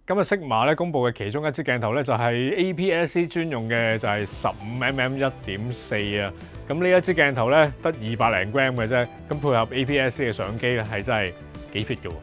今日 Sigma 咧公布嘅其中一支鏡頭咧就係 APS-C 專用嘅，就係15mm 1.4啊。咁呢一支鏡頭咧得200零 gram 嘅啫，咁配合 APS-C 嘅相機咧係真係幾 fit 嘅喎。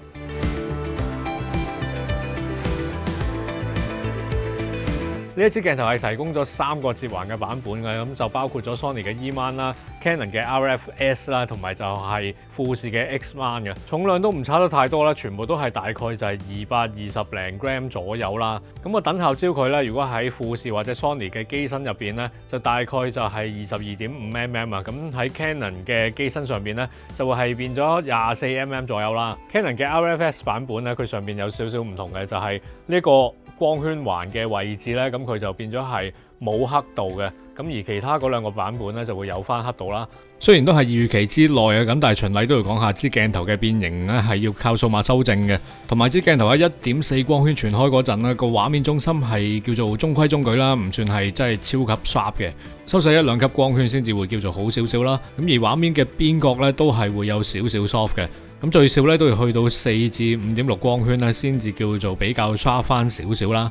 呢一支鏡頭係提供咗3個接環嘅版本嘅，咁就包括咗 Sony 嘅 E mount 啦、Canon 嘅 RF-S 啦，同埋就係富士嘅 X mount 嘅。重量都唔差得太多啦，全部都係大概就係220零 gram 左右啦。咁個等效焦距咧，如果喺富士或者 Sony 嘅機身入邊咧，就大概就係22.5mm 啊。咁喺 Canon 嘅機身上邊咧，就會係變咗24mm 左右啦。Canon 嘅 RF-S 版本咧，佢上邊有少少唔同嘅，就係呢個光圈環嘅位置咧，咁佢就變咗係冇黑度嘅，咁而其他嗰2個版本咧就會有翻黑度啦。雖然都係預期之內啊，咁但係循例都要講下支鏡頭嘅變形咧係要靠數碼修正嘅，同埋支鏡頭喺 1.4 光圈全開嗰陣咧，個畫面中心係叫做中規中矩啦，唔算係真係超級 sharp 嘅，收細1-2級光圈先至會叫做好少少啦。咁而畫面嘅邊角咧都係會有少少 soft 嘅。咁最少咧都要去到4至5.6光圈咧，先至叫做比較 sharp 翻少少啦。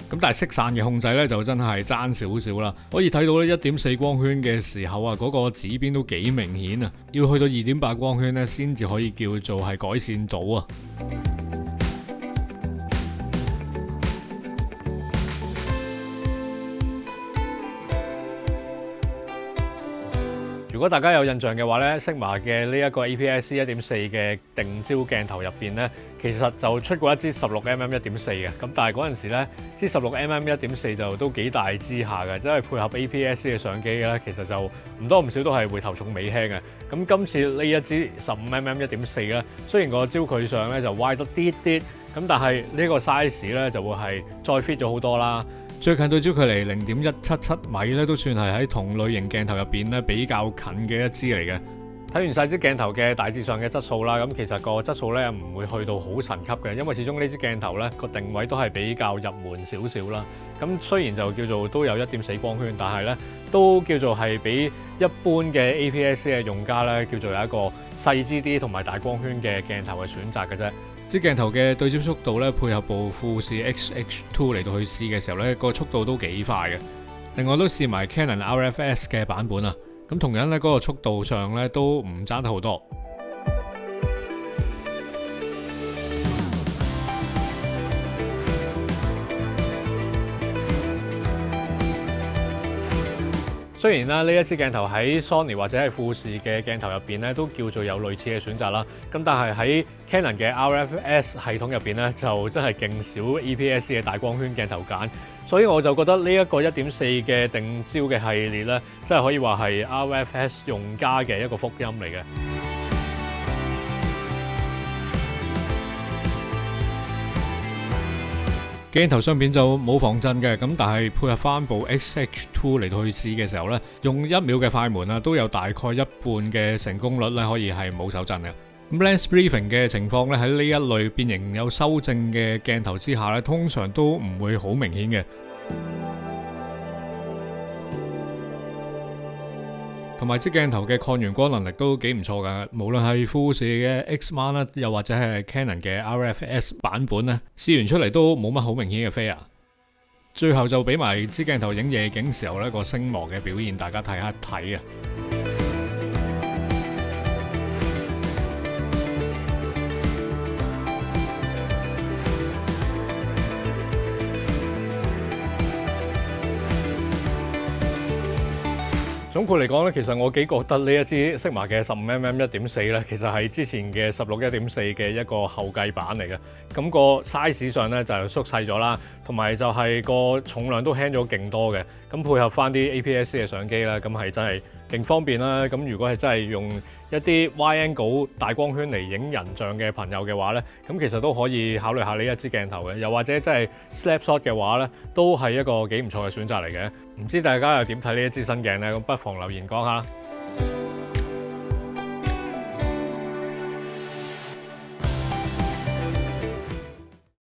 咁但係色散嘅控制咧就真係爭少少啦。可以睇到咧1.4光圈嘅時候啊，嗰個指邊都幾明顯啊。要去到2.8光圈咧，先至可以叫做係改善到啊。如果大家有印象嘅話咧 ，Sigma 嘅呢一個 APS-C 1.4嘅定焦鏡頭入邊咧，其實就出過一支16mm 1.4嘅，咁但係嗰陣時咧，支16mm 1.4就都幾大支下嘅，即係配合 APS-C 嘅相機咧，其實就唔多唔少都係會頭重尾輕嘅。咁今次呢一支15mm 1.4咧，雖然個焦距上咧就歪得啲啲，咁但係呢個 size 咧就會係再 fit 咗好多啦。最近對焦距離0.177米咧，都算係喺同類型鏡頭入邊咧比較近嘅一支嚟嘅。睇完晒支鏡頭嘅大致上嘅質素啦，咁其實個質素咧唔會去到好神級嘅，因為始終呢支鏡頭咧個定位都係比較入門少少啦。咁雖然就叫做都有1.4光圈，但係咧都叫做係比一般嘅 APS-C 嘅用家咧叫做有一個細支啲同埋大光圈嘅鏡頭嘅選擇嘅啫。支鏡頭嘅對焦速度咧，配合部富士 XH2 嚟到去試嘅時候咧，個速度都幾快嘅。另外都試埋 Canon RF-S 嘅版本啊，咁同樣咧嗰個速度上咧都唔爭得好多。雖然啦，呢一支鏡頭喺 Sony 或者係富士嘅鏡頭入邊咧，都叫做有類似嘅選擇啦。咁但係喺 Canon 嘅 RF-S 系統入邊咧，就真係勁少 APS-C 嘅大光圈鏡頭揀，所以我就覺得呢一個1.4嘅定焦嘅系列咧，真係可以話係 RF-S 用家嘅一個福音嚟嘅。鏡頭上邊就冇防震嘅，咁但係配合翻部 XH2 嚟到去試嘅時候咧，用1秒嘅快門啊，都有大概一半嘅成功率咧，可以係冇手震嘅。咁 lens briefing 嘅情況咧，喺呢一類變形有修正嘅鏡頭之下咧，通常都唔會好明顯嘅。同埋支鏡頭嘅抗圓光能力都幾唔錯㗎，無論係富士嘅 X mount 啦，又或者係 Canon 嘅 RF-S 版本咧，試完出嚟都冇乜好明顯嘅飛啊。最後就俾埋支鏡頭影夜景時候咧個星芒嘅表現，大家睇一睇啊！總括嚟講咧，其實我幾覺得呢一支 Sigma 嘅15mm 1.4咧，其實係之前嘅16 1.4嘅一個後繼版嚟嘅。咁個 size 上咧就縮細咗啦，同埋就係個重量都輕咗勁多嘅。咁配合翻啲 APS-C 嘅相機咧，咁係真係勁方便啦。咁如果係真係用一啲 wide angle 大光圈嚟影人像嘅朋友嘅話咧，咁其實都可以考慮下呢一支鏡頭嘅。又或者真係 snapshot 嘅話咧，都係一個幾唔錯嘅選擇嚟嘅。唔知大家又點睇呢一支新鏡咧？咁不妨留言講下。